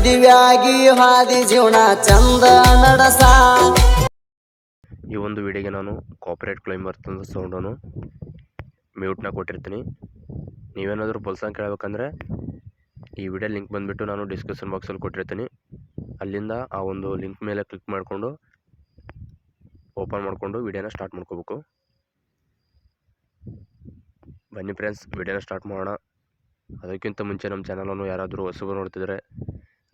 ಮದುವೆಯಾಗಿ ಹಾದಿ ಜೀವನ ಚಂದ ನಡಸ. ಈ ಒಂದು ವಿಡಿಯೋಗೆ ನಾನು ಕಾಪರೇಟ್ ಕ್ಲೈಮ್ ಬರ್ತಂದ ಸೌಂಡನ್ನು ಮ್ಯೂಟ್ನ ಕೊಟ್ಟಿರ್ತೀನಿ. ನೀವೇನಾದರೂ ಪುಲ್ಸಾಂಗ್ ಕೇಳಬೇಕಂದ್ರೆ ಈ ವಿಡಿಯೋ ಲಿಂಕ್ ಬಂದುಬಿಟ್ಟು ನಾನು ಡಿಸ್ಕ್ರಿಪ್ಷನ್ ಬಾಕ್ಸಲ್ಲಿ ಕೊಟ್ಟಿರ್ತೀನಿ. ಅಲ್ಲಿಂದ ಆ ಒಂದು ಲಿಂಕ್ ಮೇಲೆ ಕ್ಲಿಕ್ ಮಾಡಿಕೊಂಡು ಓಪನ್ ಮಾಡಿಕೊಂಡು ವಿಡಿಯೋನ ಸ್ಟಾರ್ಟ್ ಮಾಡ್ಕೋಬೇಕು. ಬನ್ನಿ ಫ್ರೆಂಡ್ಸ್, ವಿಡಿಯೋನ ಸ್ಟಾರ್ಟ್ ಮಾಡೋಣ. ಅದಕ್ಕಿಂತ ಮುಂಚೆ ನಮ್ಮ ಚಾನಲನ್ನು ಯಾರಾದರೂ ಹೊಸಬರು ನೋಡ್ತಿದ್ರೆ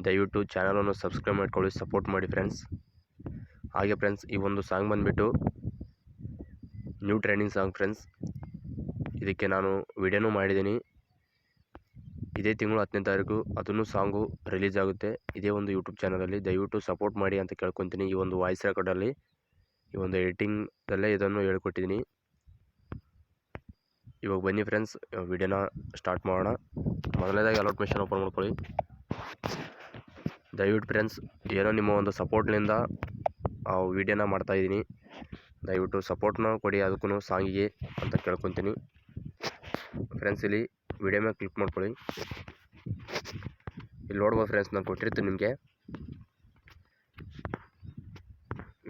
ದಯವಿಟ್ಟು ಚಾನಲನ್ನು ಸಬ್ಸ್ಕ್ರೈಬ್ ಮಾಡ್ಕೊಳ್ಳಿ, ಸಪೋರ್ಟ್ ಮಾಡಿ ಫ್ರೆಂಡ್ಸ್. ಹಾಗೆ ಫ್ರೆಂಡ್ಸ್, ಈ ಒಂದು ಸಾಂಗ್ ಬಂದುಬಿಟ್ಟು ನ್ಯೂ ಟ್ರೆಂಡಿಂಗ್ ಸಾಂಗ್ ಫ್ರೆಂಡ್ಸ್. ಇದಕ್ಕೆ ನಾನು ವಿಡಿಯೋನೂ ಮಾಡಿದ್ದೀನಿ. ಇದೇ ತಿಂಗಳು 10ನೇ ತಾರೀಕು ಅದನ್ನು ಸಾಂಗು ರಿಲೀಸ್ ಆಗುತ್ತೆ ಇದೇ ಒಂದು ಯೂಟ್ಯೂಬ್ ಚಾನಲಲ್ಲಿ. ದಯವಿಟ್ಟು ಸಪೋರ್ಟ್ ಮಾಡಿ ಅಂತ ಕೇಳ್ಕೊತೀನಿ. ಈ ಒಂದು ವಾಯ್ಸ್ ರೆಕಾರ್ಡಲ್ಲಿ, ಈ ಒಂದು ಎಡಿಟಿಂಗಲ್ಲೇ ಇದನ್ನು ಹೇಳ್ಕೊಟ್ಟಿದ್ದೀನಿ. ಇವಾಗ ಬನ್ನಿ ಫ್ರೆಂಡ್ಸ್, ವಿಡಿಯೋನ ಸ್ಟಾರ್ಟ್ ಮಾಡೋಣ. ಮೊದಲನೇದಾಗಿ ಅಲರ್ಟ್ ಮೆಷನ್ ಓಪನ್ ಮಾಡ್ಕೊಳ್ಳಿ. ದಯವಿಟ್ಟು ಫ್ರೆಂಡ್ಸ್, ಏನೋ ನಿಮ್ಮ ಒಂದು ಸಪೋರ್ಟ್ನಿಂದ ಆ ವಿಡಿಯೋನ ಮಾಡ್ತಾಯಿದ್ದೀನಿ. ದಯವಿಟ್ಟು ಸಪೋರ್ಟ್ನ ಕೊಡಿ ಅದಕ್ಕೂ ಸಾಂಗಿಗೆ ಅಂತ ಕೇಳ್ಕೊತೀನಿ ಫ್ರೆಂಡ್ಸ್. ಇಲ್ಲಿ ವಿಡಿಯೋ ಮೇಲೆ ಕ್ಲಿಕ್ ಮಾಡ್ಕೊಳ್ಳಿ. ಇಲ್ಲಿ ನೋಡ್ಬೋದು ಫ್ರೆಂಡ್ಸ್, ನಾನು ಕೊಟ್ಟಿರ್ತೀನಿ ನಿಮಗೆ.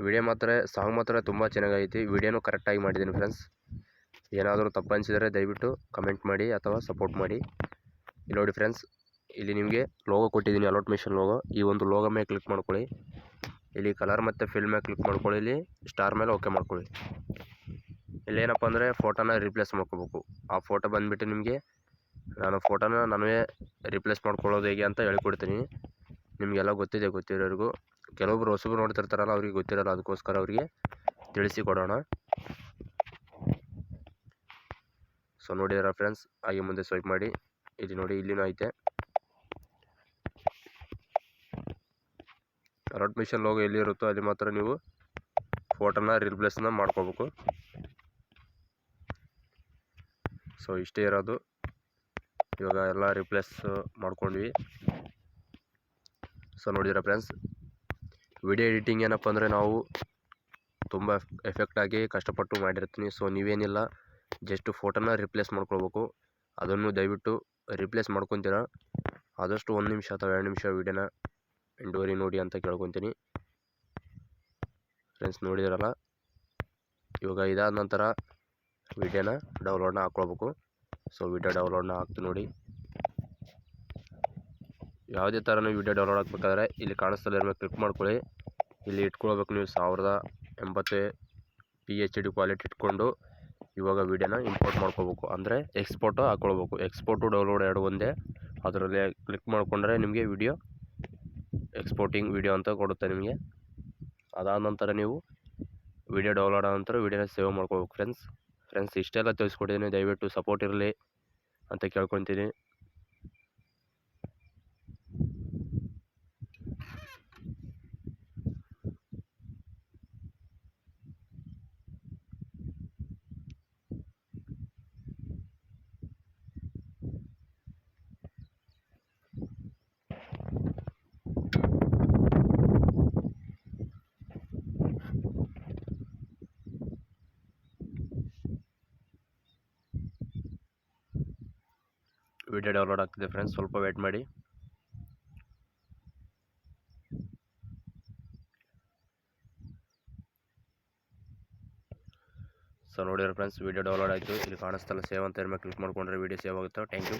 ವಿಡಿಯೋ ಮಾತ್ರ ಸಾಂಗ್ ಮಾತ್ರ ತುಂಬ ಚೆನ್ನಾಗೈತಿ. ವಿಡಿಯೋನೂ ಕರೆಕ್ಟಾಗಿ ಮಾಡಿದ್ದೀನಿ ಫ್ರೆಂಡ್ಸ್. ಏನಾದರೂ ತಪ್ಪು ಅನಿಸಿದರೆ ದಯವಿಟ್ಟು ಕಮೆಂಟ್ ಮಾಡಿ ಅಥವಾ ಸಪೋರ್ಟ್ ಮಾಡಿ. ಇಲ್ಲಿ ನೋಡಿ ಫ್ರೆಂಡ್ಸ್, ಇಲ್ಲಿ ನಿಮಗೆ ಲೋಗೋ ಕೊಟ್ಟಿದ್ದೀನಿ, ಅಲರ್ಟ್ ಮೆಷನ್ ಲೋಗೋ. ಈ ಒಂದು ಲೋಗೋ ಮೇಲೆ ಕ್ಲಿಕ್ ಮಾಡ್ಕೊಳ್ಳಿ. ಇಲ್ಲಿ ಕಲರ್ ಮತ್ತು ಫಿಲ್ ಮೇಲೆ ಕ್ಲಿಕ್ ಮಾಡ್ಕೊಳ್ಳಿ. ಇಲ್ಲಿ ಸ್ಟಾರ್ ಮೇಲೆ ಓಕೆ ಮಾಡ್ಕೊಳ್ಳಿ. ಇಲ್ಲೇನಪ್ಪ ಅಂದರೆ ಫೋಟೋನ ರಿಪ್ಲೇಸ್ ಮಾಡ್ಕೋಬೇಕು. ಆ ಫೋಟೋ ಬಂದುಬಿಟ್ಟು ನಿಮಗೆ ನಾನು ಫೋಟೋನ ನಾನೇ ರಿಪ್ಲೇಸ್ ಮಾಡ್ಕೊಳ್ಳೋದು ಹೇಗೆ ಅಂತ ಹೇಳ್ಕೊಡ್ತೀನಿ. ನಿಮಗೆಲ್ಲ ಗೊತ್ತಿರೋರಿಗೂ. ಕೆಲವೊಬ್ರು ಹೊಸಬ್ರು ನೋಡ್ತಿರ್ತಾರಲ್ಲ, ಅವ್ರಿಗೆ ಗೊತ್ತಿರೋಲ್ಲ, ಅದಕ್ಕೋಸ್ಕರ ಅವರಿಗೆ ತಿಳಿಸಿ ಕೊಡೋಣ. ಸೊ ನೋಡಿದಾರ ಫ್ರೆಂಡ್ಸ್, ಹಾಗೆ ಮುಂದೆ ಸ್ವೈಪ್ ಮಾಡಿ. ಇಲ್ಲಿ ನೋಡಿ, ಇಲ್ಲಿನೂ ಐತೆ ಅಲರ್ಟ್ ಮೆಷನ್ ಲೋಗೋ. ಎಲ್ಲಿರುತ್ತೋ ಅಲ್ಲಿ ಮಾತ್ರ ನೀವು ಫೋಟೋನ ರಿಪ್ಲೇಸ್ನ ಮಾಡ್ಕೋಬೇಕು. ಸೊ ಇಷ್ಟೇ ಇರೋದು. ಇವಾಗ ಎಲ್ಲ ರಿಪ್ಲೇಸ್ ಮಾಡ್ಕೊಂಡ್ವಿ. ಸೊ ನೋಡಿದಿರ ಫ್ರೆಂಡ್ಸ್, ವಿಡಿಯೋ ಎಡಿಟಿಂಗ್ ಏನಪ್ಪ ಅಂದರೆ ನಾವು ತುಂಬ ಎಫೆಕ್ಟಾಗಿ ಕಷ್ಟಪಟ್ಟು ಮಾಡಿರ್ತೀನಿ. ಸೊ ನೀವೇನಿಲ್ಲ, ಜಸ್ಟ್ ಫೋಟೋನ ರಿಪ್ಲೇಸ್ ಮಾಡ್ಕೊಳ್ಬೇಕು. ಅದನ್ನು ದಯವಿಟ್ಟು ರಿಪ್ಲೇಸ್ ಮಾಡ್ಕೊತೀರ ಆದಷ್ಟು 1 ನಿಮಿಷ ಅಥವಾ 2 ನಿಮಿಷ ವಿಡಿಯೋನ ಎಂಡೂವರೆ ನೋಡಿ ಅಂತ ಕೇಳ್ಕೊತೀನಿ ಫ್ರೆಂಡ್ಸ್. ನೋಡಿದಿರಲ್ಲ, ಇವಾಗ ಇದಾದ ನಂತರ ವಿಡಿಯೋನ ಡೌನ್ಲೋಡ್ನ ಹಾಕ್ಕೊಳ್ಬೇಕು. ಸೊ ವಿಡಿಯೋ ಡೌನ್ಲೋಡ್ನ ಹಾಕ್ತೀನಿ ನೋಡಿ. ಯಾವುದೇ ಥರನೂ ವಿಡಿಯೋ ಡೌನ್ಲೋಡ್ ಹಾಕ್ಬೇಕಾದ್ರೆ ಇಲ್ಲಿ ಕಾಣಿಸ್ತಲ್ಲ ಮೇಲೆ ಕ್ಲಿಕ್ ಮಾಡ್ಕೊಳ್ಳಿ. ಇಲ್ಲಿ ಇಟ್ಕೊಳ್ಬೇಕು ನೀವು 1080 PHD ಕ್ವಾಲಿಟಿ ಇಟ್ಕೊಂಡು ಇವಾಗ ವಿಡಿಯೋನ ಇಂಪೋರ್ಟ್ ಮಾಡ್ಕೋಬೇಕು. ಅಂದರೆ ಎಕ್ಸ್ಪೋರ್ಟು ಹಾಕ್ಕೊಳ್ಬೇಕು. ಎಕ್ಸ್ಪೋರ್ಟು ಡೌನ್ಲೋಡ್ ಎರಡು ಒಂದೇ. ಅದರಲ್ಲಿ ಕ್ಲಿಕ್ ಮಾಡಿಕೊಂಡ್ರೆ ನಿಮಗೆ ವಿಡಿಯೋ ಎಕ್ಸ್ಪೋರ್ಟಿಂಗ್ ವಿಡಿಯೋ ಅಂತ ಕೊಡುತ್ತೆ ನಿಮಗೆ. ಅದಾದ ನಂತರ ನೀವು ವಿಡಿಯೋ ಡೌನ್ಲೋಡ್ ಆದ ನಂತರ ವಿಡಿಯೋನ ಸೇವ್ ಮಾಡ್ಕೋಬೇಕು ಫ್ರೆಂಡ್ಸ್. ಇಷ್ಟೆಲ್ಲ ತಿಳಿಸ್ಕೊಟ್ಟಿದ್ದೀನಿ. ದಯವಿಟ್ಟು ಸಪೋರ್ಟ್ ಇರಲಿ ಅಂತ ಕೇಳ್ಕೊತೀನಿ. ವಿಡಿಯೋ ಡೌನ್ಲೋಡ್ ಆಗ್ತಿದೆ ಫ್ರೆಂಡ್ಸ್, ಸ್ವಲ್ಪ ವೇಟ್ ಮಾಡಿ. ಸೊ ನೋಡಿದ್ರೆ ಫ್ರೆಂಡ್ಸ್, ವಿಡಿಯೋ ಡೌನ್ಲೋಡ್ ಆಯಿತು. ಇಲ್ಲಿ ಕಾಣಿಸ್ತಲ್ಲ ಸೇವ್ ಅಂತ ಮೇಲೆ ಕ್ಲಿಕ್ ಮಾಡ್ಕೊಂಡ್ರೆ ವಿಡಿಯೋ ಸೇವ್ ಆಗುತ್ತೆ. Thank you.